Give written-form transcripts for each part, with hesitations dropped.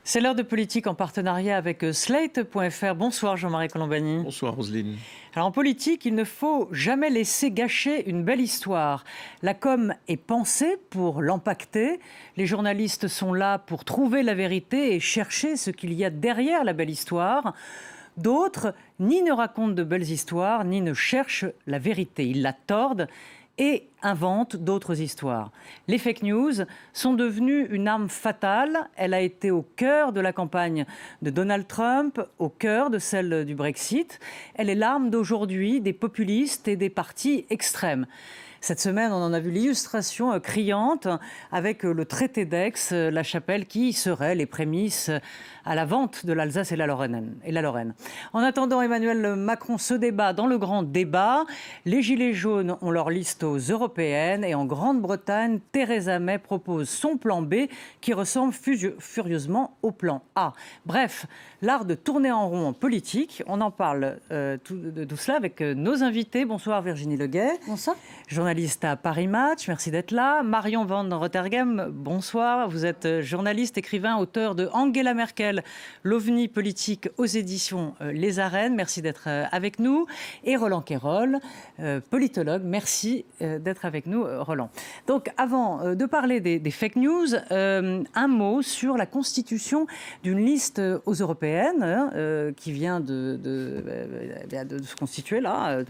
C'est l'heure de politique en partenariat avec Slate.fr. Bonsoir Jean-Marie Colombani. Bonsoir Roselyne. Alors en politique, il ne faut jamais laisser gâcher une belle histoire. La com est pensée pour l'impacter. Les journalistes sont là pour trouver la vérité et chercher ce qu'il y a derrière la belle histoire. D'autres, ni ne racontent de belles histoires, ni ne cherchent la vérité. Ils la tordent et inventent d'autres histoires. Les fake news sont devenues une arme fatale. Elle a été au cœur de la campagne de Donald Trump, au cœur de celle du Brexit. Elle est l'arme d'aujourd'hui des populistes et des partis extrêmes. Cette semaine, on en a vu l'illustration criante avec le traité d'Aix-la-Chapelle qui serait les prémices à la vente de l'Alsace et la Lorraine. En attendant, Emmanuel Macron se débat dans le grand débat. Les Gilets jaunes ont leur liste aux européennes et en Grande-Bretagne, Theresa May propose son plan B qui ressemble furieusement au plan A. Bref, l'art de tourner en rond en politique. On en parle de tout cela avec nos invités. Bonsoir Virginie Leguet. Bonsoir. Journaliste à Paris Match, merci d'être là. Marion Van Rottergem, bonsoir. Vous êtes journaliste, écrivain, auteur de Angela Merkel, l'OVNI politique aux éditions Les Arènes. Merci d'être avec nous. Et Roland Quérol, politologue. Merci d'être avec nous, Roland. Donc, avant de parler des fake news, un mot sur la constitution d'une liste aux européennes qui vient de se constituer là.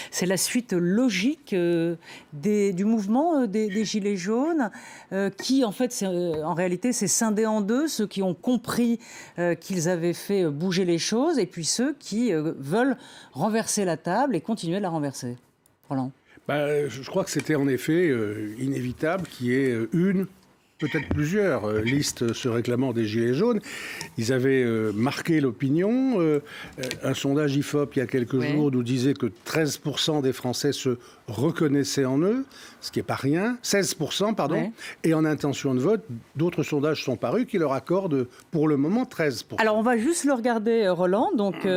C'est la suite logique du mouvement des Gilets jaunes, qui en fait, en réalité, s'est scindé en deux, ceux qui ont compris qu'ils avaient fait bouger les choses, et puis ceux qui veulent renverser la table et continuer de la renverser. Roland. Je crois que c'était en effet inévitable qu'il y ait peut-être plusieurs listes se réclamant des Gilets jaunes. Ils avaient marqué l'opinion. Un sondage IFOP, il y a quelques jours, nous disait que 13% des Français se reconnaissaient en eux, ce qui n'est pas rien. 16%, pardon. Ouais. Et en intention de vote, d'autres sondages sont parus qui leur accordent pour le moment 13%. Alors, on va juste le regarder, Roland. Donc,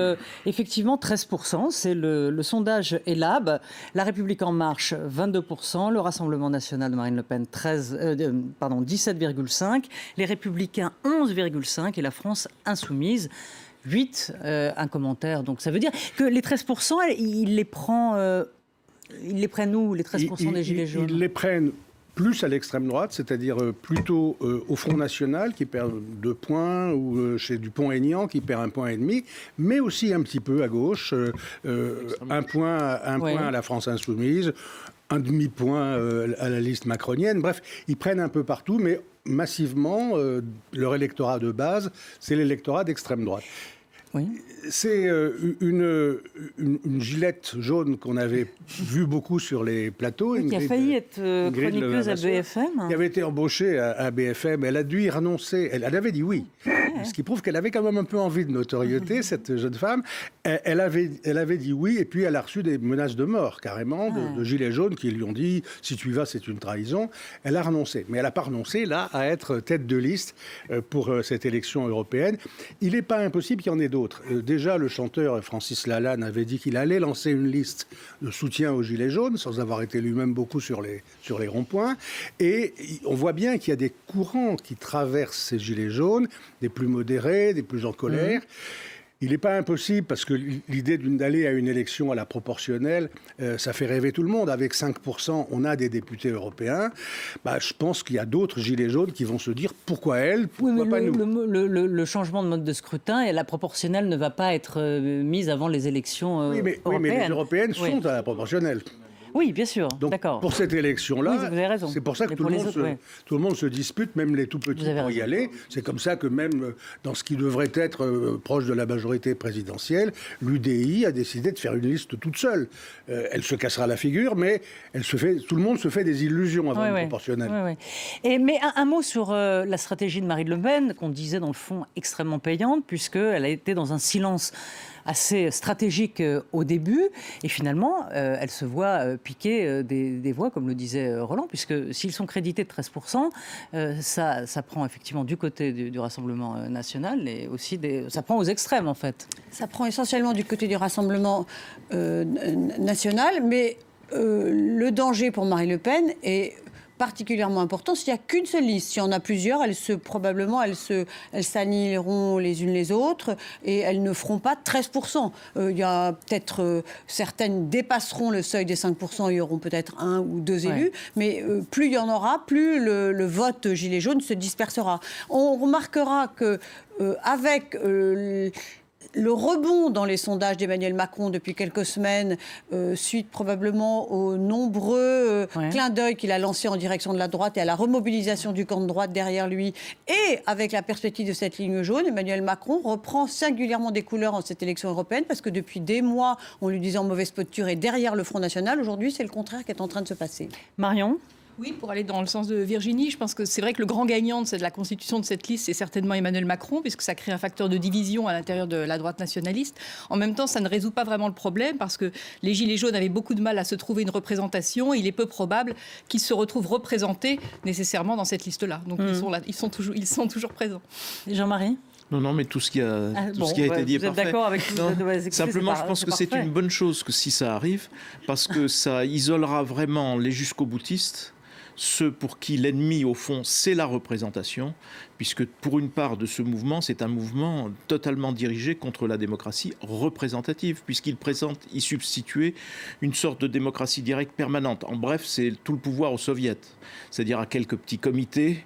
effectivement, 13%, c'est le sondage ELAB. La République En Marche, 22%. Le Rassemblement National de Marine Le Pen, 17,5%. Les Républicains, 11,5%. Et la France Insoumise, 8%. Un commentaire. Donc, ça veut dire que les 13%, il les prend... Ils les prennent où, les 13% des Gilets jaunes ? Ils les prennent plus à l'extrême droite, c'est-à-dire plutôt au Front National, qui perd 2 points, ou chez Dupont-Aignan, qui perd 1,5 point, mais aussi un petit peu à gauche, 1 point à la France Insoumise, 1 demi-point à la liste macronienne. Bref, ils prennent un peu partout, mais massivement, leur électorat de base, c'est l'électorat d'extrême droite. Oui. C'est une gilette jaune qu'on avait vu beaucoup sur les plateaux. Oui, qui a failli être chroniqueuse à BFM. Qui avait été embauchée à BFM. Elle a dû y renoncer. Elle avait dit oui. Ce qui prouve qu'elle avait quand même un peu envie de notoriété, cette jeune femme. Elle avait dit oui, et puis elle a reçu des menaces de mort, carrément, de gilets jaunes qui lui ont dit « si tu y vas, c'est une trahison ». Elle a renoncé. Mais elle n'a pas renoncé, là, à être tête de liste pour cette élection européenne. Il n'est pas impossible qu'il y en ait d'autres. Déjà, le chanteur Francis Lalanne avait dit qu'il allait lancer une liste de soutien aux Gilets jaunes, sans avoir été lui-même beaucoup sur les ronds-points. Et on voit bien qu'il y a des courants qui traversent ces Gilets jaunes, des plus modérés, des plus en colère. Il n'est pas impossible, parce que l'idée d'aller à une élection à la proportionnelle, ça fait rêver tout le monde. Avec 5%, on a des députés européens. Je pense qu'il y a d'autres gilets jaunes qui vont se dire pourquoi elle, pourquoi pas nous. Le changement de mode de scrutin et la proportionnelle ne va pas être mise avant les élections européennes. Oui, mais les européennes sont à la proportionnelle. Oui, bien sûr, donc, d'accord. Pour cette élection-là, c'est pour ça que tout le monde se dispute, même les tout petits pour y aller. C'est comme ça que même dans ce qui devrait être proche de la majorité présidentielle, l'UDI a décidé de faire une liste toute seule. Elle se cassera la figure, mais tout le monde se fait des illusions avant une proportionnelle. Mais un mot sur la stratégie de Marine Le Pen, qu'on disait dans le fond extrêmement payante, puisqu'elle a été dans un silence assez stratégique au début, et finalement, elle se voit piquer des voix, comme le disait Roland, puisque s'ils sont crédités de 13%, ça prend effectivement du côté du Rassemblement national, et aussi ça prend aux extrêmes, en fait. Ça prend essentiellement du côté du Rassemblement national, mais le danger pour Marine Le Pen est particulièrement important s'il n'y a qu'une seule liste. S'il y en a plusieurs, elles s'annihileront les unes les autres et elles ne feront pas 13%. Il y a peut-être certaines dépasseront le seuil des 5%, il y auront peut-être 1 ou 2 élus, mais plus il y en aura, plus le vote gilet jaune se dispersera. On remarquera que avec le rebond dans les sondages d'Emmanuel Macron depuis quelques semaines, suite probablement aux nombreux clins d'œil qu'il a lancés en direction de la droite et à la remobilisation du camp de droite derrière lui, et avec la perspective de cette ligne jaune, Emmanuel Macron reprend singulièrement des couleurs en cette élection européenne, parce que depuis des mois, on lui disait en mauvaise posture et derrière le Front National. Aujourd'hui, c'est le contraire qui est en train de se passer. Marion ? Oui, pour aller dans le sens de Virginie, je pense que c'est vrai que le grand gagnant de la constitution de cette liste, c'est certainement Emmanuel Macron, puisque ça crée un facteur de division à l'intérieur de la droite nationaliste. En même temps, ça ne résout pas vraiment le problème, parce que les Gilets jaunes avaient beaucoup de mal à se trouver une représentation. Il est peu probable qu'ils se retrouvent représentés nécessairement dans cette liste-là. Donc ils sont là, ils sont toujours présents. Jean-Marie ? Non, mais tout ce qui a été dit est parfait. Vous êtes d'accord avec Simplement, je pense que c'est une bonne chose que si ça arrive, parce que ça isolera vraiment les jusqu'au-boutistes, ceux pour qui l'ennemi, au fond, c'est la représentation, puisque pour une part de ce mouvement, c'est un mouvement totalement dirigé contre la démocratie représentative, puisqu'il présente y substituer une sorte de démocratie directe permanente. En bref, c'est tout le pouvoir aux soviets, c'est-à-dire à quelques petits comités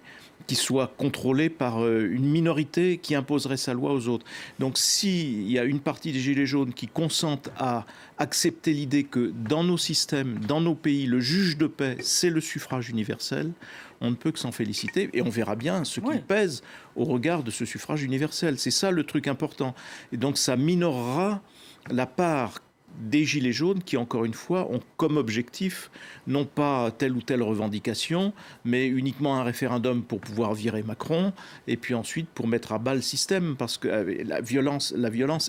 qui soient contrôlés par une minorité qui imposerait sa loi aux autres. Donc s'il y a une partie des Gilets jaunes qui consentent à accepter l'idée que dans nos systèmes, dans nos pays, le juge de paix, c'est le suffrage universel, on ne peut que s'en féliciter, et on verra bien ce qui pèse au regard de ce suffrage universel. C'est ça le truc important. Et donc ça minorera la part des Gilets jaunes qui, encore une fois, ont comme objectif non pas telle ou telle revendication, mais uniquement un référendum pour pouvoir virer Macron, et puis ensuite pour mettre à bas le système, parce que la violence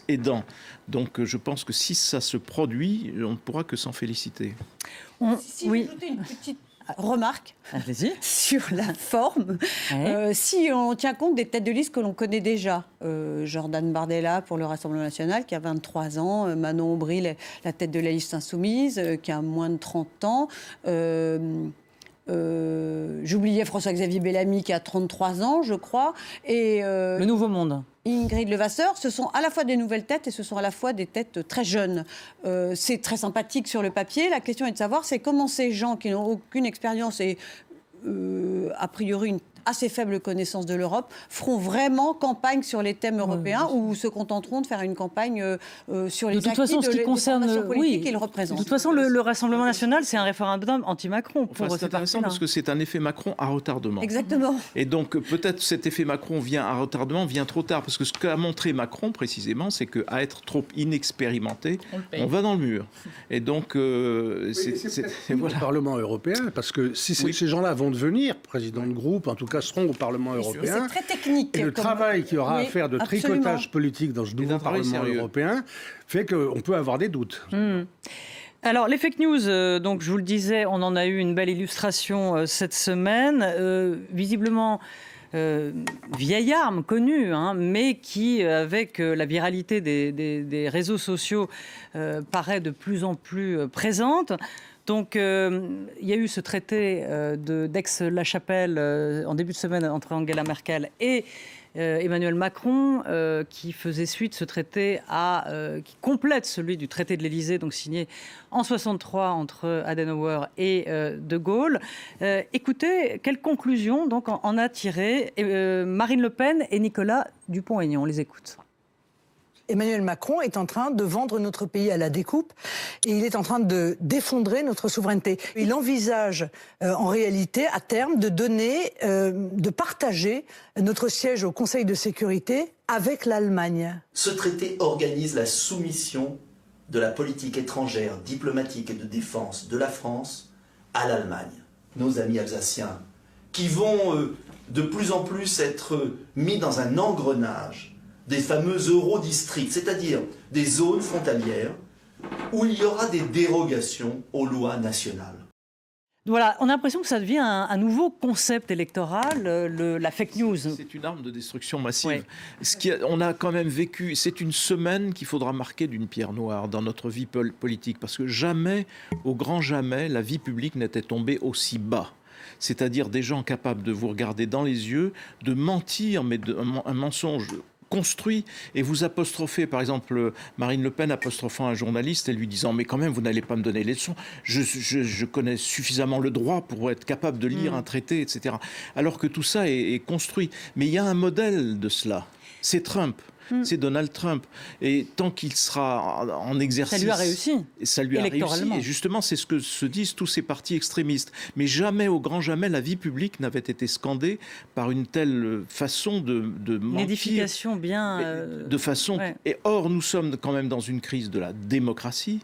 aidant. Donc je pense que si ça se produit, on ne pourra que s'en féliciter. Si vous ajoutez une petite remarque sur la forme. Si on tient compte des têtes de liste que l'on connaît déjà, Jordan Bardella pour le Rassemblement national qui a 23 ans, Manon Aubry, la tête de la liste insoumise qui a moins de 30 ans, j'oubliais François-Xavier Bellamy qui a 33 ans, je crois, et Le Nouveau Monde. Ingrid Levasseur, ce sont à la fois des nouvelles têtes et ce sont à la fois des têtes très jeunes. C'est très sympathique sur le papier. La question est de savoir, c'est comment ces gens qui n'ont aucune expérience et a priori une assez faible connaissance de l'Europe feront vraiment campagne sur les thèmes européens ou se contenteront de faire une campagne sur les acquis de l'orientation politique qu'ils représentent. De toute façon, le Rassemblement national, c'est un référendum anti-Macron. C'est intéressant parce que c'est un effet Macron à retardement. Exactement. Et donc peut-être cet effet Macron vient à retardement, vient trop tard, parce que ce qu'a montré Macron précisément, c'est qu'à être trop inexpérimenté, on va dans le mur. Et donc c'est le Parlement européen, parce que si ces gens-là vont devenir présidents de groupe, en tout cas seront au Parlement européen. C'est très technique. Et le travail qu'il y aura à faire de tricotage politique dans ce nouveau Parlement européen fait qu'on peut avoir des doutes. Alors, les fake news, donc je vous le disais, on en a eu une belle illustration cette semaine. Visiblement, vieille arme connue, mais qui, avec la viralité des réseaux sociaux, paraît de plus en plus présente. Donc, il y a eu ce traité d'Aix-la-Chapelle en début de semaine entre Angela Merkel et Emmanuel Macron, qui faisait suite, ce traité, qui complète celui du traité de l'Élysée, donc signé en 1963 entre Adenauer et De Gaulle. Écoutez, quelles conclusions donc, en a tiré Marine Le Pen et Nicolas Dupont-Aignan. On les écoute. Emmanuel Macron est en train de vendre notre pays à la découpe et il est en train d'effondrer notre souveraineté. Il envisage en réalité à terme de partager notre siège au Conseil de sécurité avec l'Allemagne. Ce traité organise la soumission de la politique étrangère, diplomatique et de défense de la France à l'Allemagne. Nos amis alsaciens qui vont de plus en plus être mis dans un engrenage des fameux eurodistricts, c'est-à-dire des zones frontalières où il y aura des dérogations aux lois nationales. Voilà, on a l'impression que ça devient un nouveau concept électoral, la fake news. C'est une arme de destruction massive. Ouais. On a quand même vécu, c'est une semaine qu'il faudra marquer d'une pierre noire dans notre vie politique, parce que jamais, au grand jamais, la vie publique n'était tombée aussi bas. C'est-à-dire des gens capables de vous regarder dans les yeux, de mentir, mais un mensonge construit, et vous apostrophez, par exemple, Marine Le Pen apostrophant un journaliste et lui disant « mais quand même, vous n'allez pas me donner les leçons, je connais suffisamment le droit pour être capable de lire un traité, etc. » Alors que tout ça est construit. Mais il y a un modèle de cela, c'est Trump. C'est Donald Trump. Et tant qu'il sera en exercice... Ça lui a réussi. Ça lui a réussi. Et justement, c'est ce que se disent tous ces partis extrémistes. Mais jamais, au grand jamais, la vie publique n'avait été scandée par une telle façon de mentir. Une édification bien... De façon... Ouais. Et or, nous sommes quand même dans une crise de la démocratie.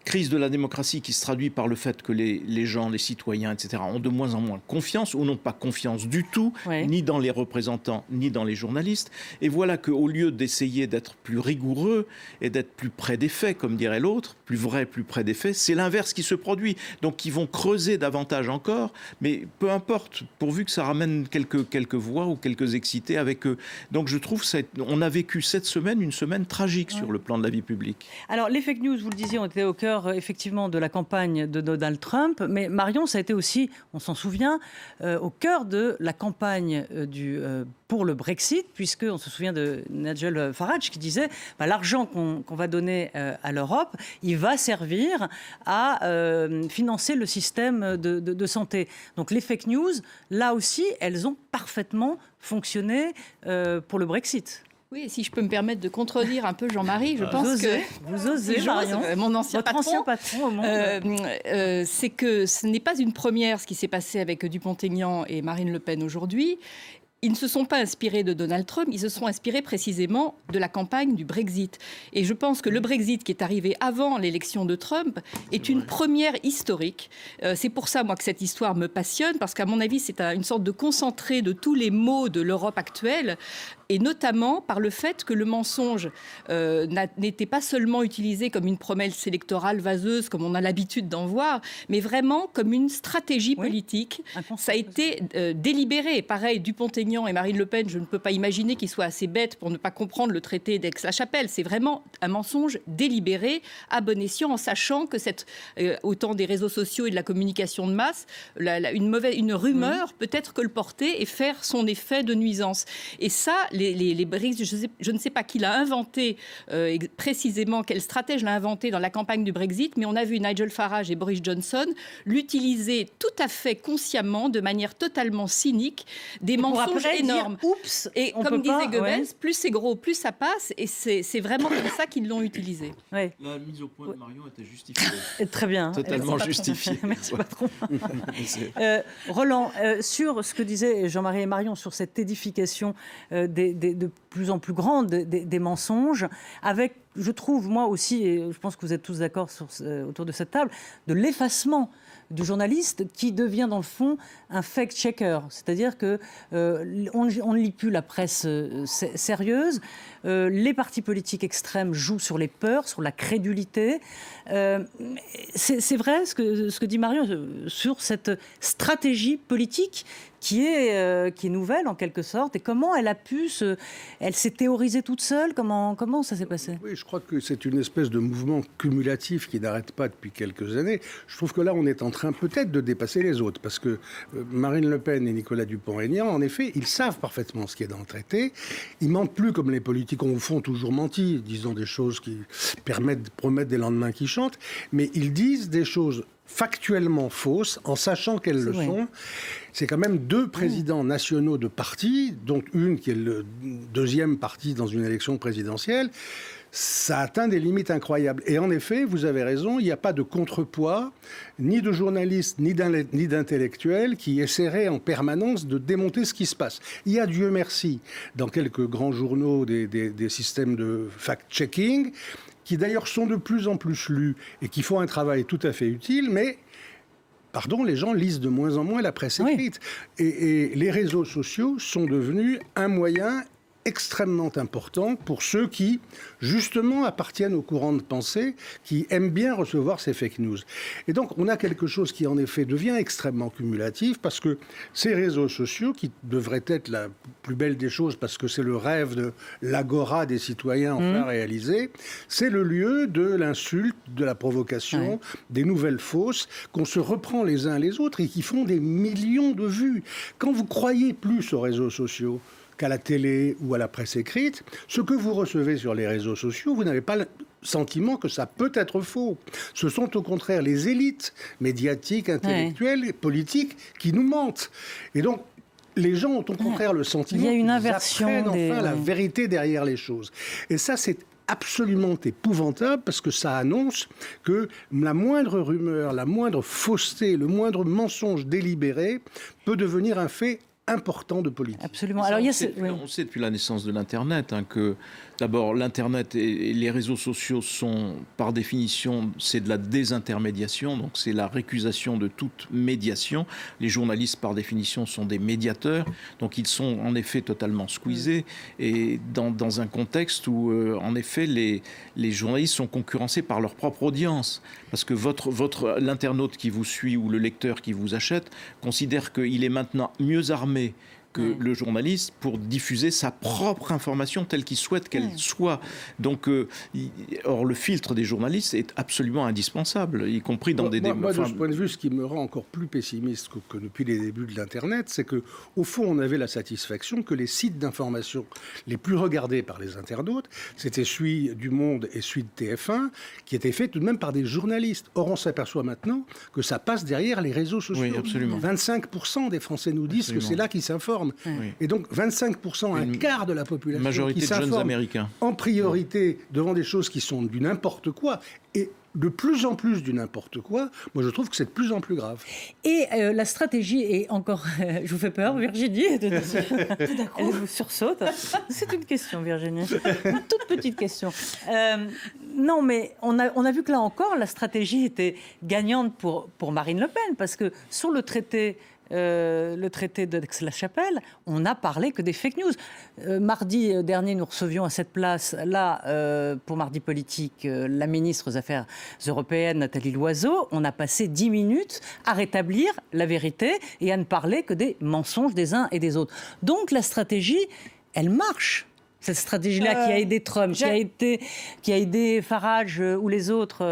Crise de la démocratie qui se traduit par le fait que les gens, les citoyens, etc., ont de moins en moins confiance, ou n'ont pas confiance du tout, ni dans les représentants, ni dans les journalistes. Et voilà qu'au lieu d'essayer d'être plus rigoureux et d'être plus près des faits, comme dirait l'autre, plus vrai, plus près des faits, c'est l'inverse qui se produit. Donc ils vont creuser davantage encore, mais peu importe, pourvu que ça ramène quelques voix ou quelques excités avec eux. Donc je trouve on a vécu cette semaine une semaine tragique sur le plan de la vie publique. Alors les fake news, vous le disiez, ont été au cœur effectivement de la campagne de Donald Trump, mais Marion, ça a été aussi, on s'en souvient, au cœur de la campagne pour le Brexit, puisqu'on se souvient de Nigel Farage qui disait l'argent qu'on va donner à l'Europe, il va servir à financer le système de santé. Donc les fake news, là aussi, elles ont parfaitement fonctionné pour le Brexit. Oui, et si je peux me permettre de contredire un peu Jean-Marie, je pense vous osez, Marion, mon ancien patron au monde. C'est que ce n'est pas une première ce qui s'est passé avec Dupont-Aignan et Marine Le Pen aujourd'hui. Ils ne se sont pas inspirés de Donald Trump, ils se sont inspirés précisément de la campagne du Brexit. Et je pense que le Brexit qui est arrivé avant l'élection de Trump est une première historique. C'est pour ça, moi, que cette histoire me passionne, parce qu'à mon avis, c'est une sorte de concentré de tous les maux de l'Europe actuelle, et notamment par le fait que le mensonge n'était pas seulement utilisé comme une promesse électorale vaseuse, comme on a l'habitude d'en voir, mais vraiment comme une stratégie politique. Ça a été délibéré. Pareil, Dupont-Aignan et Marine Le Pen, je ne peux pas imaginer qu'ils soient assez bêtes pour ne pas comprendre le traité d'Aix-la-Chapelle. C'est vraiment un mensonge délibéré, à bon escient, en sachant que autant des réseaux sociaux et de la communication de masse, une rumeur peut être colportée et faire son effet de nuisance. Et ça, les Brexit, je ne sais pas qui l'a inventé précisément, quel stratège l'a inventé dans la campagne du Brexit, mais on a vu Nigel Farage et Boris Johnson l'utiliser tout à fait consciemment, de manière totalement cynique, des mensonges énormes. Oups, et comme disait Goebbels, plus c'est gros, plus ça passe, et c'est vraiment comme ça qu'ils l'ont utilisé. La mise au point de Marion était justifiée. Très bien. Totalement justifiée. Merci, patron. Roland, sur ce que disaient Jean-Marie et Marion, sur cette édification de plus en plus grande des mensonges, avec, je trouve, moi aussi, et je pense que vous êtes tous d'accord autour de cette table, de l'effacement du journaliste qui devient dans le fond un fact-checker. C'est-à-dire qu'on ne lit plus la presse sérieuse. Les partis politiques extrêmes jouent sur les peurs, sur la crédulité. C'est vrai ce que dit Marion sur cette stratégie politique qui est nouvelle en quelque sorte, et comment elle s'est théorisée toute seule, comment ça s'est passé? Oui, je crois que c'est une espèce de mouvement cumulatif qui n'arrête pas depuis quelques années. Je trouve que là, on est en train peut-être de dépasser les autres, parce que Marine Le Pen et Nicolas Dupont-Aignan, en effet, ils savent parfaitement ce qui est dans le traité. Ils mentent plus comme les politiques ont au fond toujours menti, disant des choses qui promettent des lendemains qui chantent, mais ils disent des choses factuellement fausses, en sachant qu'elles le sont. C'est quand même deux présidents nationaux de partis, dont une qui est le deuxième parti dans une élection présidentielle. Ça atteint des limites incroyables. Et en effet, vous avez raison, il n'y a pas de contrepoids, ni de journalistes, ni d'intellectuels qui essaieraient en permanence de démonter ce qui se passe. Il y a, Dieu merci, dans quelques grands journaux des systèmes de fact-checking, qui d'ailleurs sont de plus en plus lus et qui font un travail tout à fait utile, mais, pardon, les gens lisent de moins en moins la presse écrite. Et les réseaux sociaux sont devenus un moyen extrêmement important pour ceux qui, justement, appartiennent au courant de pensée, qui aiment bien recevoir ces fake news. Et donc, on a quelque chose qui, en effet, devient extrêmement cumulatif, parce que ces réseaux sociaux, qui devraient être la plus belle des choses, parce que c'est le rêve de l'agora des citoyens enfin réalisé, c'est le lieu de l'insulte, de la provocation, des nouvelles fausses, qu'on se reprend les uns les autres et qui font des millions de vues. Quand vous croyez plus aux réseaux sociaux qu'à la télé ou à la presse écrite, ce que vous recevez sur les réseaux sociaux, vous n'avez pas le sentiment que ça peut être faux. Ce sont au contraire les élites médiatiques, intellectuelles, et politiques qui nous mentent. Et donc, les gens ont au contraire le sentiment qu'il y a une inversion qu'ils apprennent enfin la vérité derrière les choses. Et ça, c'est absolument épouvantable, parce que ça annonce que la moindre rumeur, la moindre fausseté, le moindre mensonge délibéré peut devenir un fait important de politique. Absolument. Alors, on sait depuis la naissance de l'Internet que d'abord l'Internet et les réseaux sociaux sont par définition c'est de la désintermédiation, donc c'est la récusation de toute médiation. Les journalistes par définition sont des médiateurs, donc ils sont en effet totalement squeezés et dans un contexte où en effet les journalistes sont concurrencés par leur propre audience, parce que l'internaute qui vous suit ou le lecteur qui vous achète considère qu'il est maintenant mieux armé que le journaliste pour diffuser sa propre information telle qu'il souhaite qu'elle soit. Donc, or, le filtre des journalistes est absolument indispensable, y compris dans des débats. Moi, de ce point de vue, ce qui me rend encore plus pessimiste que depuis les débuts de l'Internet, c'est qu'au fond, on avait la satisfaction que les sites d'information les plus regardés par les internautes, c'était celui du Monde et celui de TF1, qui étaient faits tout de même par des journalistes. Or, on s'aperçoit maintenant que ça passe derrière les réseaux sociaux. Oui, absolument. 25% des Français nous disent que c'est là qu'ils s'informent. Et donc 25%, un quart de la population majorité qui de jeunes s'informe Américains en priorité devant des choses qui sont du n'importe quoi, et de plus en plus du n'importe quoi, moi je trouve que c'est de plus en plus grave. Et la stratégie est encore... je vous fais peur, Virginie? Tout d'un coup, elle vous sursaute. C'est une question, Virginie. Une toute petite question. Non, mais on a vu que là encore, la stratégie était gagnante pour Marine Le Pen, parce que sur le traité d'Aix-la-Chapelle, on n'a parlé que des fake news. Mardi dernier, nous recevions à cette place-là, pour Mardi Politique, la ministre des Affaires européennes, Nathalie Loiseau. On a passé 10 minutes à rétablir la vérité et à ne parler que des mensonges des uns et des autres. Donc la stratégie, elle marche. Cette stratégie-là qui a aidé Trump, qui a aidé Farage ou les autres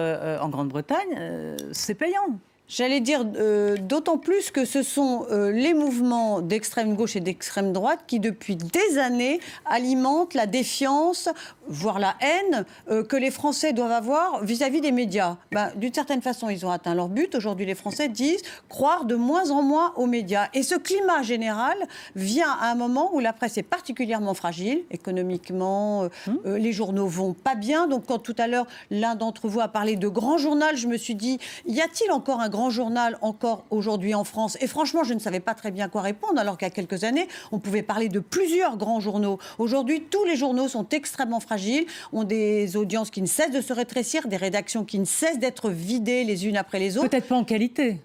en Grande-Bretagne, c'est payant. J'allais dire d'autant plus que ce sont les mouvements d'extrême gauche et d'extrême droite qui, depuis des années, alimentent la défiance, voire la haine que les Français doivent avoir vis-à-vis des médias. D'une certaine façon, ils ont atteint leur but. Aujourd'hui, les Français disent croire de moins en moins aux médias. Et ce climat général vient à un moment où la presse est particulièrement fragile, économiquement, les journaux vont pas bien. Donc quand tout à l'heure, l'un d'entre vous a parlé de grand journal, je me suis dit, y a-t-il encore un grand journal encore aujourd'hui en France? Et franchement, je ne savais pas très bien quoi répondre, alors qu'il y a quelques années, on pouvait parler de plusieurs grands journaux. Aujourd'hui, tous les journaux sont extrêmement fragiles, ont des audiences qui ne cessent de se rétrécir, des rédactions qui ne cessent d'être vidées les unes après les autres. Peut-être pas en qualité.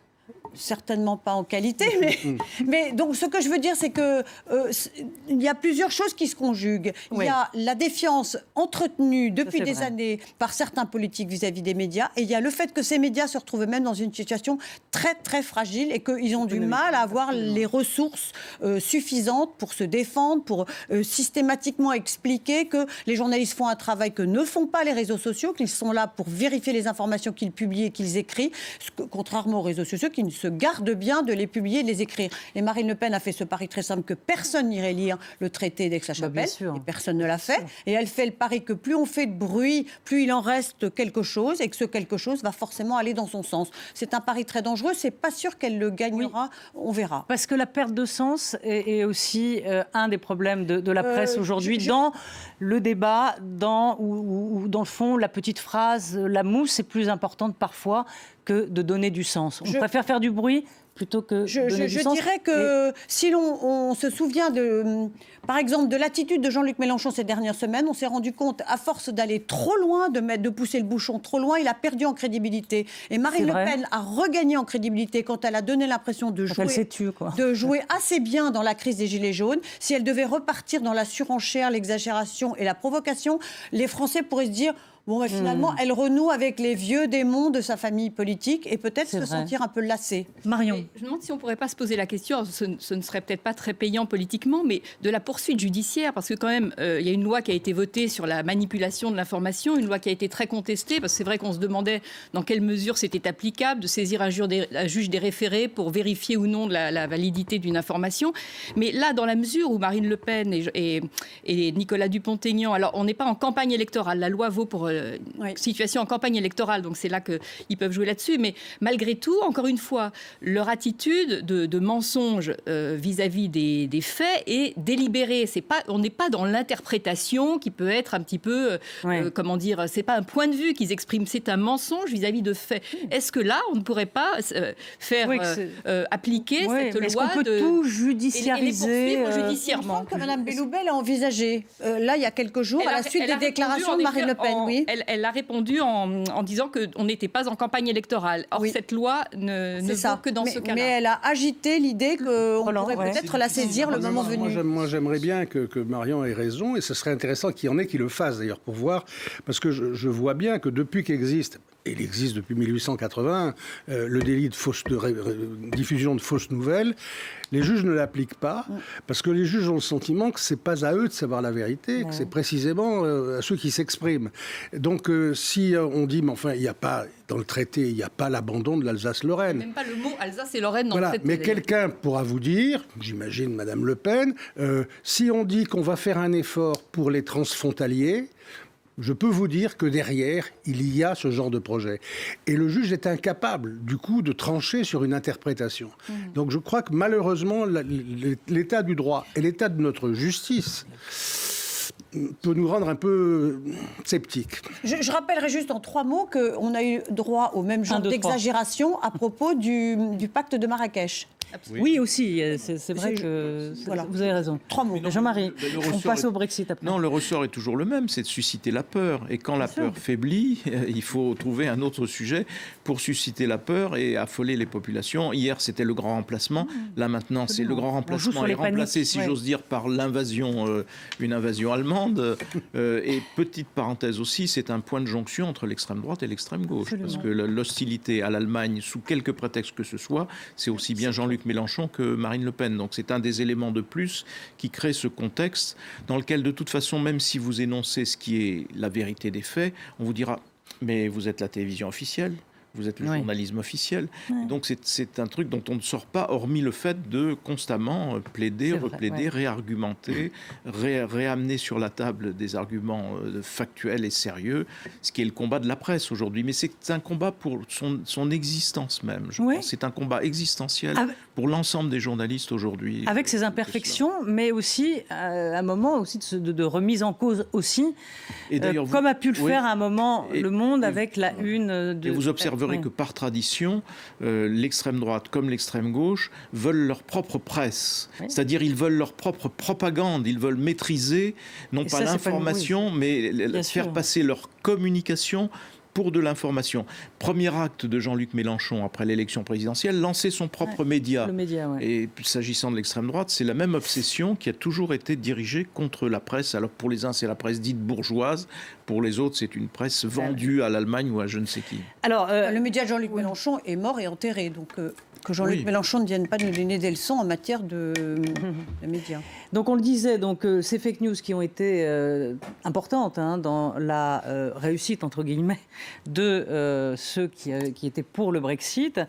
Certainement pas en qualité, mais donc ce que je veux dire, c'est que il y a plusieurs choses qui se conjuguent. Il y a la défiance entretenue depuis des années par certains politiques vis-à-vis des médias, et il y a le fait que ces médias se retrouvent même dans une situation très très fragile et qu'ils ont du mal à avoir les ressources suffisantes pour se défendre, pour systématiquement expliquer que les journalistes font un travail que ne font pas les réseaux sociaux, qu'ils sont là pour vérifier les informations qu'ils publient et qu'ils écrivent, contrairement aux réseaux sociaux qui ne se garde bien de les publier et de les écrire. Et Marine Le Pen a fait ce pari très simple que personne n'irait lire le traité d'Aix-la-Chapelle, et personne ne l'a fait. Et elle fait le pari que plus on fait de bruit, plus il en reste quelque chose, et que ce quelque chose va forcément aller dans son sens. C'est un pari très dangereux, c'est pas sûr qu'elle le gagnera, on verra. Parce que la perte de sens est aussi un des problèmes de la presse aujourd'hui, dans le débat, où dans le fond, la petite phrase, la mousse est plus importante parfois que de donner du sens. On préfère faire du bruit plutôt que Je donner du sens. dirais que si on se souvient par exemple, de l'attitude de Jean-Luc Mélenchon ces dernières semaines, on s'est rendu compte, à force d'aller trop loin, de pousser le bouchon trop loin, il a perdu en crédibilité. Et Marine Le Pen a regagné en crédibilité quand elle a donné l'impression de jouer assez bien dans la crise des Gilets jaunes. Si elle devait repartir dans la surenchère, l'exagération et la provocation, les Français pourraient se dire... Bon, finalement, elle renoue avec les vieux démons de sa famille politique et peut-être se sentir un peu lassée. Marion. Je me demande si on ne pourrait pas se poser la question, ce ne serait peut-être pas très payant politiquement, mais de la poursuite judiciaire, parce que quand même, il y a une loi qui a été votée sur la manipulation de l'information, une loi qui a été très contestée, parce que c'est vrai qu'on se demandait dans quelle mesure c'était applicable de saisir un juge des référés pour vérifier ou non la validité d'une information. Mais là, dans la mesure où Marine Le Pen et Nicolas Dupont-Aignan, alors on n'est pas en campagne électorale, la loi vaut pour situation en campagne électorale, donc c'est là qu'ils peuvent jouer là-dessus, mais malgré tout, encore une fois, leur attitude de mensonge vis-à-vis des faits est délibérée. On n'est pas dans l'interprétation qui peut être un petit peu, comment dire, c'est pas un point de vue qu'ils expriment, c'est un mensonge vis-à-vis de faits. Est-ce que là, on ne pourrait pas faire appliquer cette loi est-ce qu'on peut tout judiciariser et les poursuivre judiciairement? Que Mme Belloubet a envisagé, là, il y a quelques jours, à la suite des déclarations de Marine Le Pen, Elle a répondu en disant qu'on n'était pas en campagne électorale. Or, cette loi ne vaut que dans ce cas-là. Mais elle a agité l'idée qu'on pourrait peut-être la saisir le moment venu. Moi, j'aimerais bien que Marion ait raison, et ce serait intéressant qu'il y en ait qui le fassent, d'ailleurs, pour voir, parce que je vois bien que depuis qu'existe, et il existe depuis 1881, le délit de diffusion de fausses nouvelles, les juges ne l'appliquent pas, parce que les juges ont le sentiment que ce n'est pas à eux de savoir la vérité, que c'est précisément à ceux qui s'expriment. Donc, si on dit, mais enfin, il n'y a pas, dans le traité, il n'y a pas l'abandon de l'Alsace-Lorraine. Même pas le mot Alsace et Lorraine dans le traité. Mais quelqu'un pourra vous dire, j'imagine Madame Le Pen, si on dit qu'on va faire un effort pour les transfrontaliers, je peux vous dire que derrière, il y a ce genre de projet. Et le juge est incapable, du coup, de trancher sur une interprétation. Donc je crois que malheureusement, l'état du droit et l'état de notre justice peut nous rendre un peu sceptiques. Je rappellerai juste en 3 mots qu'on a eu droit au même genre d'exagération à propos du pacte de Marrakech. Absolument. Oui, aussi, c'est vrai que vous avez raison. 3 mots. Jean-Marie, on passe au Brexit après. Non, le ressort est toujours le même, c'est de susciter la peur. Et quand la peur faiblit, il faut trouver un autre sujet pour susciter la peur et affoler les populations. Hier, c'était le grand remplacement. Là, maintenant, c'est le grand remplacement est remplacé, si j'ose dire, par l'invasion, une invasion allemande. Et petite parenthèse aussi, c'est un point de jonction entre l'extrême droite et l'extrême gauche. Absolument. Parce que l'hostilité à l'Allemagne, sous quelque prétexte que ce soit, c'est aussi bien Jean-Luc Mélenchon que Marine Le Pen. Donc c'est un des éléments de plus qui crée ce contexte dans lequel, de toute façon, même si vous énoncez ce qui est la vérité des faits, on vous dira « mais vous êtes la télévision officielle ». Vous êtes le journalisme officiel. Donc c'est un truc dont on ne sort pas, hormis le fait de constamment plaider, replaider, réargumenter, réamener sur la table des arguments factuels et sérieux, ce qui est le combat de la presse aujourd'hui. Mais c'est un combat pour son existence même. Je pense. C'est un combat existentiel pour l'ensemble des journalistes aujourd'hui. Avec ses imperfections, mais aussi un moment aussi de remise en cause aussi, et comme a pu le faire à un moment Le Monde avec la une de... Et vous observerez que par tradition, l'extrême droite comme l'extrême gauche veulent leur propre presse. C'est-à-dire ils veulent leur propre propagande. Ils veulent maîtriser, non pas l'information, mais faire passer leur communication pour de l'information. Premier acte de Jean-Luc Mélenchon après l'élection présidentielle, lancer son propre média. Et s'agissant de l'extrême droite, c'est la même obsession qui a toujours été dirigée contre la presse. Alors pour les uns, c'est la presse dite bourgeoise. Pour les autres, c'est une presse vendue à l'Allemagne ou à je ne sais qui. Alors, le média de Jean-Luc Mélenchon est mort et enterré. Donc, que Jean-Luc Mélenchon ne vienne pas nous donner des leçons en matière de médias. Donc, on le disait, ces fake news qui ont été importantes dans la réussite, entre guillemets, de ceux qui étaient pour le Brexit.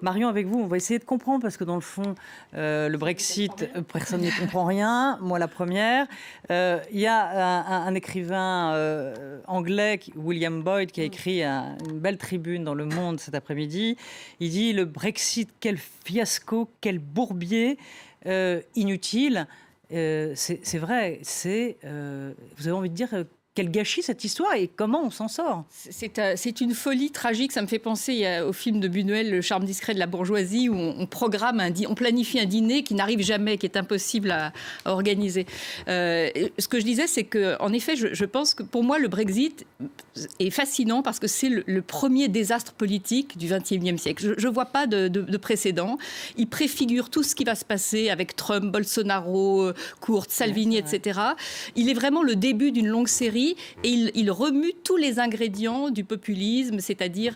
Marion, avec vous, on va essayer de comprendre, parce que dans le fond, le Brexit, personne n'y comprend rien. Moi, la première. Il y a un écrivain anglais, William Boyd, qui a écrit une belle tribune dans Le Monde cet après-midi. Il dit « Le Brexit, quel fiasco, quel bourbier inutile ». C'est vrai, vous avez envie de dire Quel gâchis cette histoire et comment on s'en sort? C'est une folie tragique. Ça me fait penser au film de Buñuel, Le charme discret de la bourgeoisie, où on planifie un dîner qui n'arrive jamais, qui est impossible à organiser. Ce que je disais, c'est qu'en effet, je pense que pour moi, le Brexit est fascinant parce que c'est le premier désastre politique du XXIe siècle. Je ne vois pas de précédent. Il préfigure tout ce qui va se passer avec Trump, Bolsonaro, Kurz, Salvini, etc. Il est vraiment le début d'une longue série. Et il remue tous les ingrédients du populisme, c'est-à-dire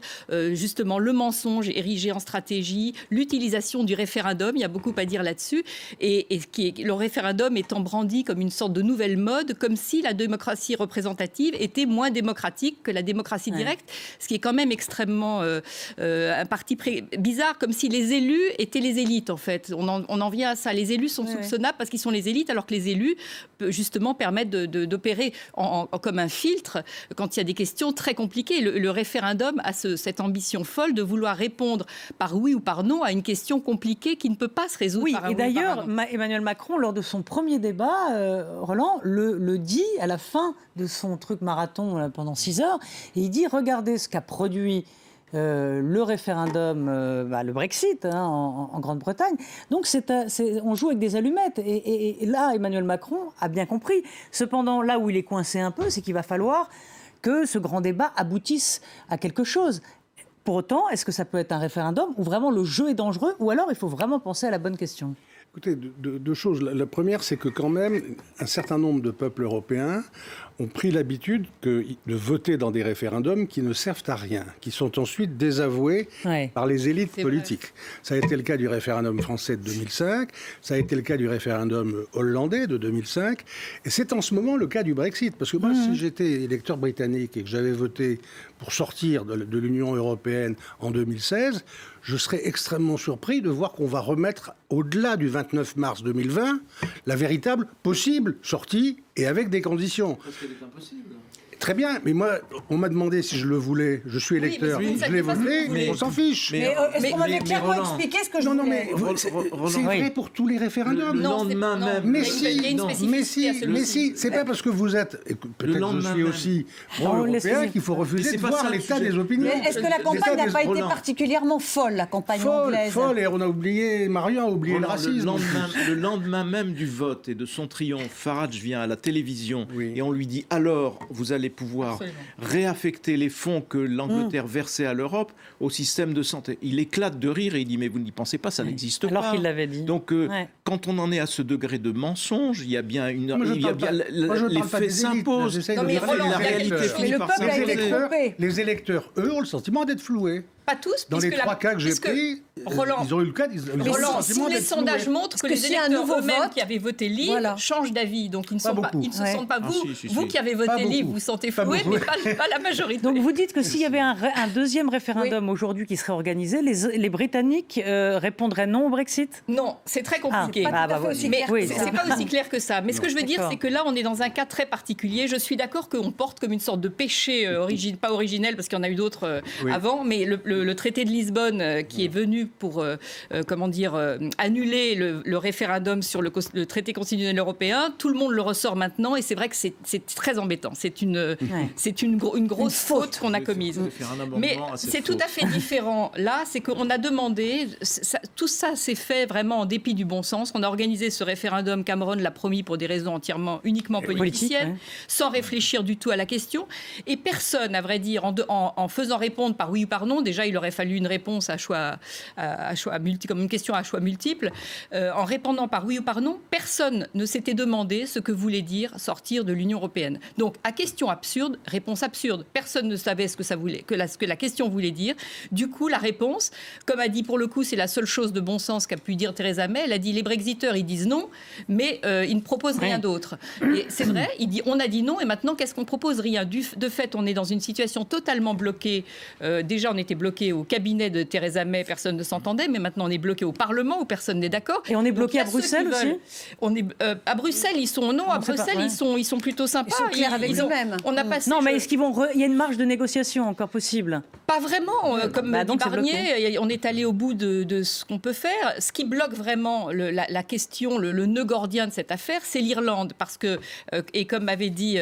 justement le mensonge érigé en stratégie, l'utilisation du référendum, il y a beaucoup à dire là-dessus, et le référendum étant brandi comme une sorte de nouvelle mode, comme si la démocratie représentative était moins démocratique que la démocratie directe, ce qui est quand même extrêmement un parti bizarre, comme si les élus étaient les élites en fait. On en vient à ça. Les élus sont soupçonnables parce qu'ils sont les élites, alors que les élus justement permettent d'opérer comme un filtre quand il y a des questions très compliquées. Le référendum a cette ambition folle de vouloir répondre par oui ou par non à une question compliquée qui ne peut pas se résoudre par un oui ou par un non. Et d'ailleurs, Emmanuel Macron, lors de son premier débat, Roland le dit à la fin de son truc marathon pendant 6 heures, et il dit, regardez ce qu'a produit le référendum, le Brexit en Grande-Bretagne. Donc on joue avec des allumettes. Et là, Emmanuel Macron a bien compris. Cependant, là où il est coincé un peu, c'est qu'il va falloir que ce grand débat aboutisse à quelque chose. Pour autant, est-ce que ça peut être un référendum où vraiment le jeu est dangereux, ou alors il faut vraiment penser à la bonne question? Écoutez, deux choses. La première, c'est que quand même, un certain nombre de peuples européens ont pris l'habitude de voter dans des référendums qui ne servent à rien, qui sont ensuite désavoués par les élites politiques. Ça a été le cas du référendum français de 2005, ça a été le cas du référendum hollandais de 2005, et c'est en ce moment le cas du Brexit. Parce que moi, si j'étais électeur britannique et que j'avais voté pour sortir de l'Union européenne en 2016, je serais extrêmement surpris de voir qu'on va remettre, au-delà du 29 mars 2020, la véritable possible sortie et avec des conditions. Parce qu'elle est impossible. Très bien, mais moi, on m'a demandé si je le voulais. Je suis électeur, je l'ai voté, on s'en fiche. Mais est-ce qu'on m'avait clairement expliqué ce que je voulais? C'est vrai pour tous les référendums. Le lendemain même. Mais si, c'est pas parce que vous êtes, peut-être que je suis aussi pro-européen, qu'il faut refuser de voir l'état des opinions. Est-ce que la campagne n'a pas été particulièrement folle, la campagne anglaise? Folle, et on a oublié, Marion a oublié le racisme. Le lendemain même du vote et de son triomphe, Farage vient à la télévision et on lui dit alors, vous allez pouvoir réaffecter les fonds que l'Angleterre versait à l'Europe au système de santé. Il éclate de rire et il dit mais vous n'y pensez pas, ça n'existe pas. Alors qu'il l'avait dit. Donc quand on en est à ce degré de mensonge, il y a bien les faits s'imposent. Les électeurs, eux, ont le sentiment d'être floués. Pas tous. Dans les 3 cas que j'ai pris, ils ont eu le cas. Roland, si les sondages montrent que les électeurs eux-mêmes qui avaient voté Livre changent d'avis, donc ils ne se sentent pas vous qui avez voté Livre, vous sentez floué, mais pas la majorité. Donc vous dites que s'il y avait un deuxième référendum aujourd'hui qui serait organisé, les Britanniques répondraient non au Brexit? Non, c'est très compliqué. C'est pas aussi clair que ça. Mais ce que je veux dire, c'est que là, on est dans un cas très particulier. Je suis d'accord qu'on porte comme une sorte de péché pas originel, parce qu'il y en a eu d'autres avant, mais le traité de Lisbonne qui est venu pour annuler le référendum sur le traité constitutionnel européen, tout le monde le ressort maintenant et c'est vrai que c'est très embêtant. C'est une grosse faute qu'on a commise. Mais c'est tout à fait différent. Là, c'est qu'on a demandé, tout ça s'est fait vraiment en dépit du bon sens. On a organisé ce référendum, Cameron l'a promis pour des raisons uniquement politiciennes, sans réfléchir du tout à la question. Et personne, à vrai dire, en faisant répondre par oui ou par non, déjà il aurait fallu une réponse comme une question à choix multiples. En répondant par oui ou par non, personne ne s'était demandé ce que voulait dire sortir de l'Union européenne. Donc, à question absurde, réponse absurde. Personne ne savait ce que la question voulait dire. Du coup, la réponse, comme a dit pour le coup, c'est la seule chose de bon sens qu'a pu dire Theresa May, elle a dit les Brexiteurs, ils disent non, mais ils ne proposent rien d'autre. Et c'est vrai, on a dit non, et maintenant, qu'est-ce qu'on propose? Rien. De fait, on est dans une situation totalement bloquée. Déjà, on était bloqué bloqué au cabinet de Theresa May, personne ne s'entendait, mais maintenant on est bloqué au Parlement où personne n'est d'accord. Et on est bloqué à Bruxelles aussi. À Bruxelles, ils sont plutôt sympas. Ils sont clairs avec eux-mêmes. On a passé. Non, mais est-ce qu'ils vont il y a une marge de négociation encore possible? Pas vraiment. Comme dit donc c'est Barnier, on est allé au bout de ce qu'on peut faire. Ce qui bloque vraiment la question, le nœud gordien de cette affaire, c'est l'Irlande, parce que et comme m'avait dit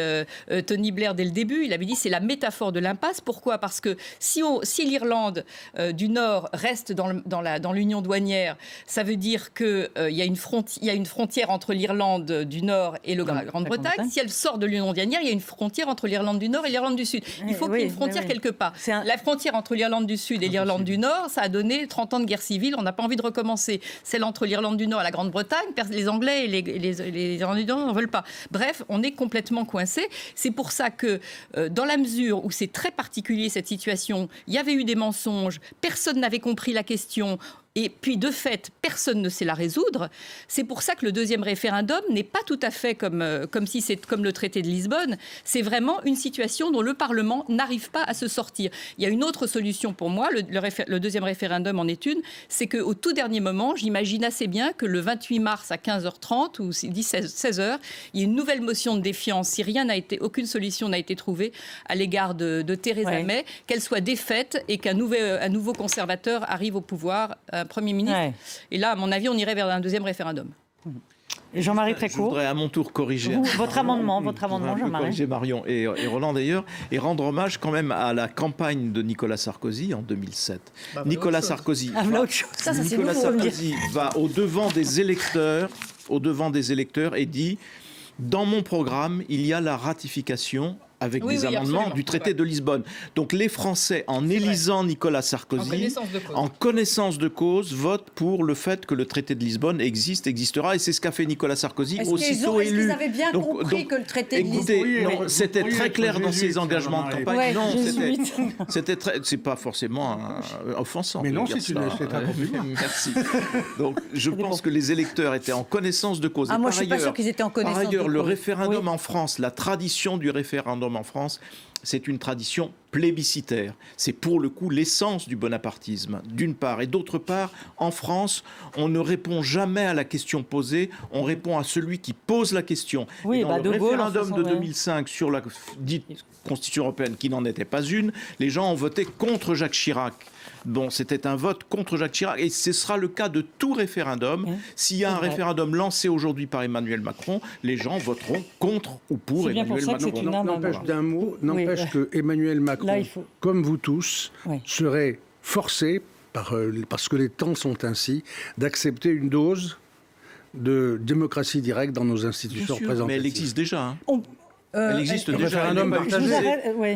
Tony Blair dès le début, il avait dit c'est la métaphore de l'impasse. Pourquoi? Parce que si l'Irlande du Nord reste dans l'union douanière, ça veut dire qu'il y a une frontière entre l'Irlande du Nord et la Grande-Bretagne. Si elle sort de l'union douanière, il y a une frontière entre l'Irlande du Nord et l'Irlande du Sud. Il faut qu'il y ait une frontière quelque part. La frontière entre l'Irlande du Sud et l'Irlande du Nord, ça a donné 30 ans de guerre civile. On n'a pas envie de recommencer. Celle entre l'Irlande du Nord et la Grande-Bretagne, les Anglais et les Irlandais du Nord n'en veulent pas. Bref, on est complètement coincés. C'est pour ça que, dans la mesure où c'est très particulier cette situation, il y avait eu des mensonges, personne n'avait compris la question. Et puis, de fait, personne ne sait la résoudre. C'est pour ça que le deuxième référendum n'est pas tout à fait comme si c'est comme le traité de Lisbonne. C'est vraiment une situation dont le Parlement n'arrive pas à se sortir. Il y a une autre solution pour moi. Le deuxième référendum en est une. C'est qu'au tout dernier moment, j'imagine assez bien que le 28 mars à 15h30 ou 16h, il y a une nouvelle motion de défiance. Si aucune solution n'a été trouvée à l'égard de Theresa May, qu'elle soit défaite et qu'un nouveau conservateur arrive au pouvoir. Premier ministre. Ouais. Et là, à mon avis, on irait vers un deuxième référendum. Jean-Marie Trécourt. Je voudrais à mon tour corriger. Votre amendement, Jean-Marie. Corriger Marion et Roland d'ailleurs, et rendre hommage quand même à la campagne de Nicolas Sarkozy en 2007. Nicolas Sarkozy va au-devant des électeurs, et dit « Dans mon programme, il y a la ratification avec des amendements du traité de Lisbonne. » Donc les Français, en élisant Nicolas Sarkozy, en connaissance de cause, votent pour le fait que le traité de Lisbonne existera. Et c'est ce qu'a fait Nicolas Sarkozy aussitôt élu. Est-ce qu'ils avaient bien compris que le traité de Lisbonne... C'était très clair dans ses engagements de campagne. Non, c'est pas forcément offensant. Mais non, c'est un compliment. Merci. Donc je pense que les électeurs étaient en connaissance de cause. Moi, je suis pas sûr qu'ils étaient en connaissance de cause. Par ailleurs, le référendum en France, la tradition du référendum en France, c'est une tradition plébiscitaire. C'est pour le coup l'essence du bonapartisme, d'une part. Et d'autre part, en France, on ne répond jamais à la question posée, on répond à celui qui pose la question. Oui, et dans le référendum de 2005 2005 sur la dite Constitution européenne, qui n'en était pas une, les gens ont voté contre Jacques Chirac. Bon, c'était un vote contre Jacques Chirac et ce sera le cas de tout référendum. S'il y a un référendum lancé aujourd'hui par Emmanuel Macron, les gens voteront contre ou pour Emmanuel Macron. N'empêche que Emmanuel Macron, comme vous tous, serait forcé, parce que les temps sont ainsi, d'accepter une dose de démocratie directe dans nos institutions représentatives. Mais elle existe déjà. Elle existe déjà.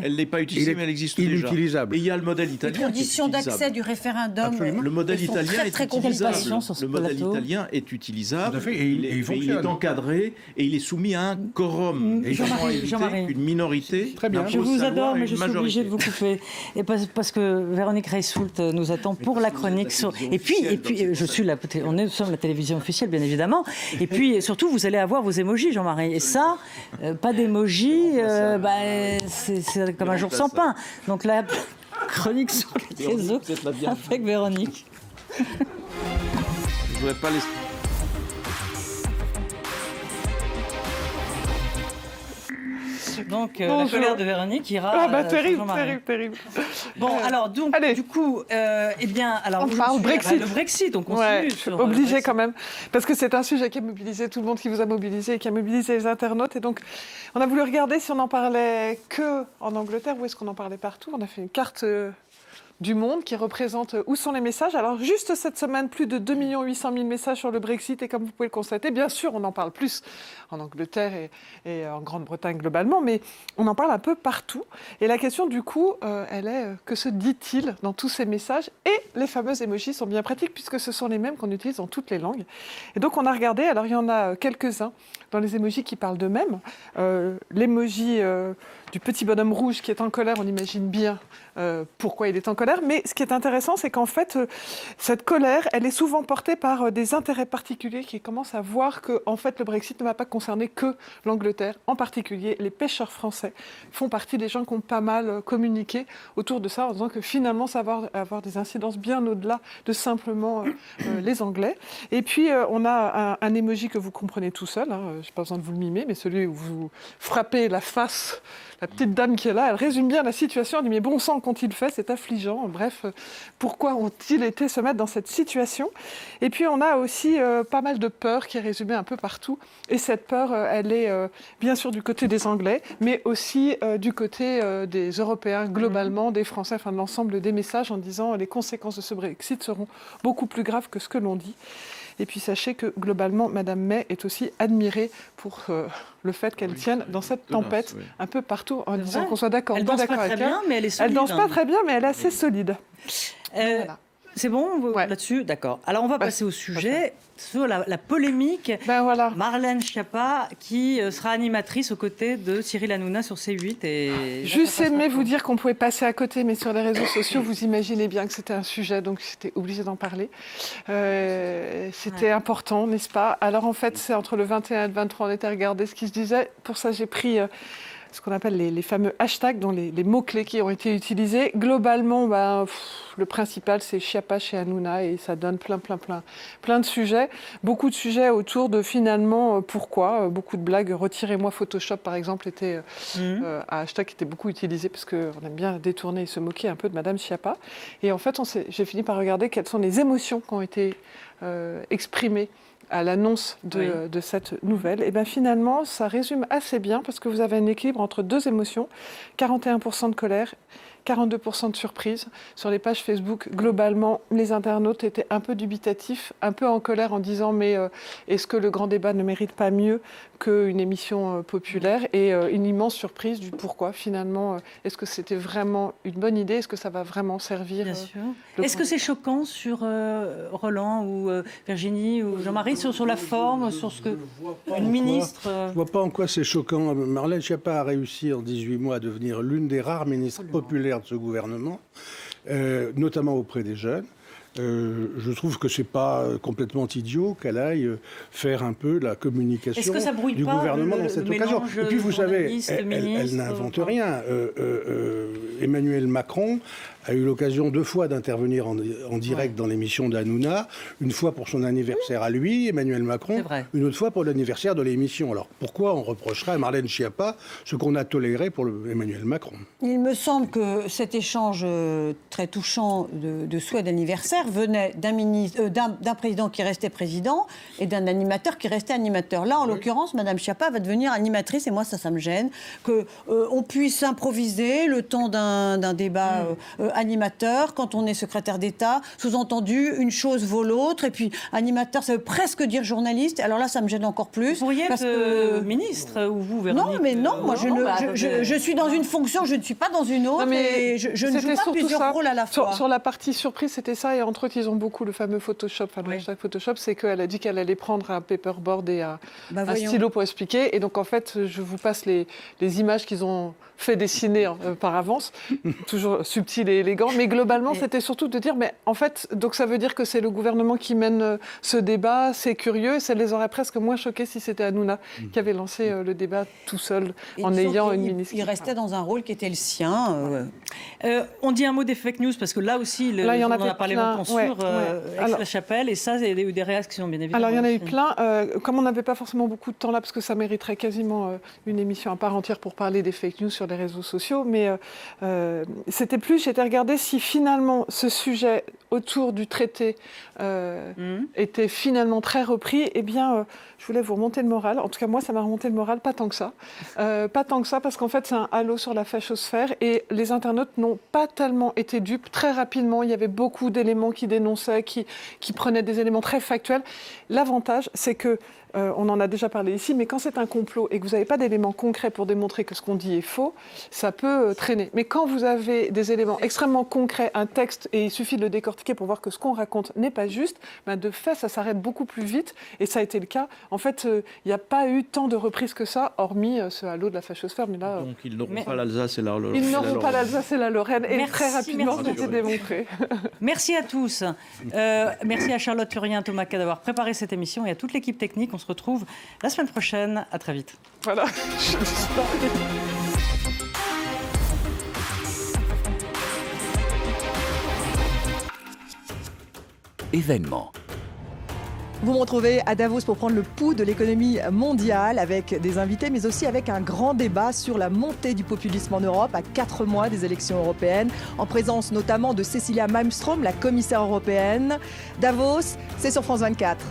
Elle n'est pas utilisée, mais elle existe déjà. Inutilisable. Et il y a le modèle italien. Les conditions d'accès du référendum. Le modèle italien est utilisable. Le modèle italien est utilisable. Il est encadré et il est soumis à un quorum. Et Jean-Marie, une minorité. Très bien. Je vous adore, mais je suis obligée de vous couper. Et parce que Véronique Reissoult nous attend pour la chronique. Et puis, nous sommes la télévision officielle, bien évidemment. Et puis, surtout, vous allez avoir vos émojis, Jean-Marie. Et ça, pas d'émojis. C'est comme un jour sans pain. Donc la chronique sur les réseaux avec Véronique. Je ne voudrais pas les... Donc la colère de Véronique ira. Terrible. Bon, alors donc du coup, alors on parle Brexit. Le Brexit, on continue. Obligé quand même, parce que c'est un sujet qui a mobilisé tout le monde, qui vous a mobilisé, et qui a mobilisé les internautes, et donc on a voulu regarder si on en parlait que en Angleterre ou est-ce qu'on en parlait partout. On a fait une carte du monde qui représente où sont les messages. Alors juste cette semaine, plus de 2 800 000 messages sur le Brexit et comme vous pouvez le constater, bien sûr on en parle plus en Angleterre et en Grande-Bretagne globalement, mais on en parle un peu partout. Et la question du coup, elle est que se dit-il dans tous ces messages? Et les fameux emojis sont bien pratiques puisque ce sont les mêmes qu'on utilise dans toutes les langues. Et donc on a regardé, alors il y en a quelques-uns dans les emojis qui parlent d'eux-mêmes. L'emoji du petit bonhomme rouge qui est en colère, on imagine bien pourquoi il est en colère. colère. Mais ce qui est intéressant, c'est qu'en fait, cette colère, elle est souvent portée par des intérêts particuliers qui commencent à voir que en fait, le Brexit ne va pas concerner que l'Angleterre. En particulier, les pêcheurs français font partie des gens qui ont pas mal communiqué autour de ça, en disant que finalement, ça va avoir des incidences bien au-delà de simplement les Anglais. Et puis, on a un emoji que vous comprenez tout seul, hein, je n'ai pas besoin de vous le mimer, mais celui où vous frappez la face, la petite dame qui est là, elle résume bien la situation. Elle dit, mais bon sang, qu'ont-ils fait? C'est affligeant. Bref, pourquoi ont-ils été se mettre dans cette situation? Et puis, on a aussi pas mal de peur qui est résumée un peu partout. Et cette peur, elle est bien sûr du côté des Anglais, mais aussi du côté des Européens, globalement, des Français, enfin de l'ensemble des messages en disant les conséquences de ce Brexit seront beaucoup plus graves que ce que l'on dit. Et puis sachez que globalement, Madame May est aussi admirée pour le fait qu'elle tienne dans cette tempête un peu partout en disant qu'on soit d'accord. Elle danse pas très bien, mais elle est solide. Elle danse pas très bien, mais elle est assez solide. Voilà. C'est bon là-dessus? D'accord. Alors on va passer au sujet, sur la polémique. Marlène Schiappa qui sera animatrice aux côtés de Cyril Hanouna sur C8. Et juste aimé vous dire qu'on pouvait passer à côté, mais sur les réseaux sociaux, vous imaginez bien que c'était un sujet, donc j'étais obligée d'en parler. C'était important, n'est-ce pas? Alors en fait, c'est entre le 21 et le 23, on était à regarder ce qui se disait. Pour ça, j'ai pris ce qu'on appelle les fameux hashtags, dont les mots-clés qui ont été utilisés. Globalement, le principal, c'est Schiappa chez Hanouna, et ça donne plein de sujets. Beaucoup de sujets autour de, finalement, pourquoi. Beaucoup de blagues. Retirez-moi Photoshop, par exemple, était un hashtag qui était beaucoup utilisé, parce qu'on aime bien détourner et se moquer un peu de Madame Schiappa. Et en fait, j'ai fini par regarder quelles sont les émotions qui ont été exprimées à l'annonce de cette nouvelle. Et bien finalement, ça résume assez bien, parce que vous avez un équilibre entre deux émotions, 41% de colère, 42% de surprise. Sur les pages Facebook, globalement, les internautes étaient un peu dubitatifs, un peu en colère en disant « mais est-ce que le grand débat ne mérite pas mieux qu'une émission populaire ?» Et une immense surprise du pourquoi, finalement. Est-ce que c'était vraiment une bonne idée? Est-ce que ça va vraiment servir? Bien sûr. Est-ce que c'est choquant sur Roland ou Virginie ou Jean-Marie, sur la forme, sur ce que une ministre... Je ne vois pas en quoi c'est choquant. Marlène Schiappa a réussi en 18 mois à devenir l'une des rares ministres populaires de ce gouvernement, notamment auprès des jeunes. Je trouve que c'est pas complètement idiot qu'elle aille faire un peu la communication du gouvernement dans cette occasion. Et puis vous savez, elle n'invente rien. Emmanuel Macron a eu l'occasion 2 fois d'intervenir en direct dans l'émission d'Hanouna, une fois pour son anniversaire à lui, Emmanuel Macron, une autre fois pour l'anniversaire de l'émission. Alors pourquoi on reprocherait à Marlène Schiappa ce qu'on a toléré pour Emmanuel Macron? Il me semble que cet échange très touchant de souhait d'anniversaire venait d'un président qui restait président et d'un animateur qui restait animateur. Là, en l'occurrence, Madame Schiappa va devenir animatrice, et moi, ça me gêne, qu'on puisse improviser le temps d'un débat animateur quand on est secrétaire d'État. Sous-entendu, une chose vaut l'autre, et puis animateur, ça veut presque dire journaliste. Alors là, ça me gêne encore plus. Vous pourriez être ministre, ou vous, Véronique? Non, mais non, moi, je suis dans une fonction, je ne suis pas dans une autre, mais je ne joue pas plusieurs rôles à la fois. Sur la partie surprise, c'était ça, et entre autres, ils ont beaucoup le fameux Photoshop, le hashtag Photoshop, c'est qu'elle a dit qu'elle allait prendre un paperboard et un stylo pour expliquer, et donc en fait, je vous passe les images qu'ils ont fait dessiner par avance, toujours subtil et élégant, mais globalement, c'était surtout de dire, mais en fait, donc ça veut dire que c'est le gouvernement qui mène ce débat, c'est curieux, et ça les aurait presque moins choqués si c'était Hanouna qui avait lancé le débat tout seul, en ayant une ministre. Il restait dans un rôle qui était le sien. On dit un mot des fake news, parce que là aussi, on en a parlé longtemps sur Aix-la-Chapelle, et ça, il y a eu des réactions, bien évidemment. Alors, il y en a eu plein. Comme on n'avait pas forcément beaucoup de temps là, parce que ça mériterait quasiment une émission à part entière pour parler des fake news sur les réseaux sociaux, mais c'était plus, j'étais regardé si finalement ce sujet autour du traité était finalement très repris. Eh bien, je voulais vous remonter le moral. En tout cas, moi, ça m'a remonté le moral, pas tant que ça. Pas tant que ça, parce qu'en fait, c'est un halo sur la fachosphère, et les internautes n'ont pas tellement été dupes. Très rapidement, il y avait beaucoup d'éléments qui dénonçaient, qui prenaient des éléments très factuels. L'avantage, c'est que on en a déjà parlé ici, mais quand c'est un complot et que vous n'avez pas d'éléments concrets pour démontrer que ce qu'on dit est faux, ça peut traîner. Mais quand vous avez des éléments extrêmement concrets, un texte, et il suffit de le décortiquer décortiquer pour voir que ce qu'on raconte n'est pas juste, de fait, ça s'arrête beaucoup plus vite. Et ça a été le cas. En fait, il n'y a pas eu tant de reprises que ça, hormis ce halo de la fachosphère. Mais là, donc ils n'auront pas l'Alsace et la Lorraine. Ils n'auront pas l'Alsace et la Lorraine. Et Merci, très rapidement, ça a été démontré. Merci à tous. Merci à Charlotte Furien, Thomas K d'avoir préparé cette émission et à toute l'équipe technique. On se retrouve la semaine prochaine. À très vite. Voilà. Événement. Vous me retrouvez à Davos pour prendre le pouls de l'économie mondiale avec des invités, mais aussi avec un grand débat sur la montée du populisme en Europe à 4 mois des élections européennes, en présence notamment de Cecilia Malmström, la commissaire européenne. Davos, c'est sur France 24.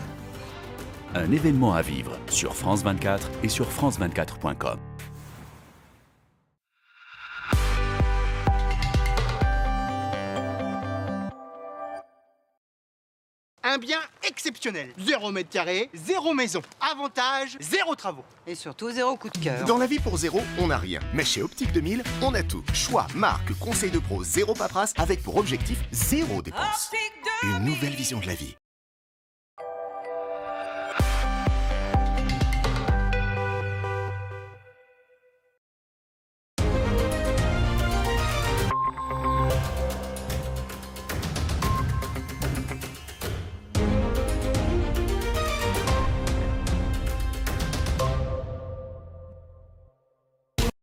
Un événement à vivre sur France 24 et sur france24.com. Un bien exceptionnel. 0 mètre carré, 0 maison. Avantage, 0 travaux. Et surtout, 0 coup de cœur. Dans la vie pour 0, on n'a rien. Mais chez Optique 2000, on a tout. Choix, marque, conseil de pro, 0 paperasse, avec pour objectif 0 dépense. Une nouvelle vision de la vie.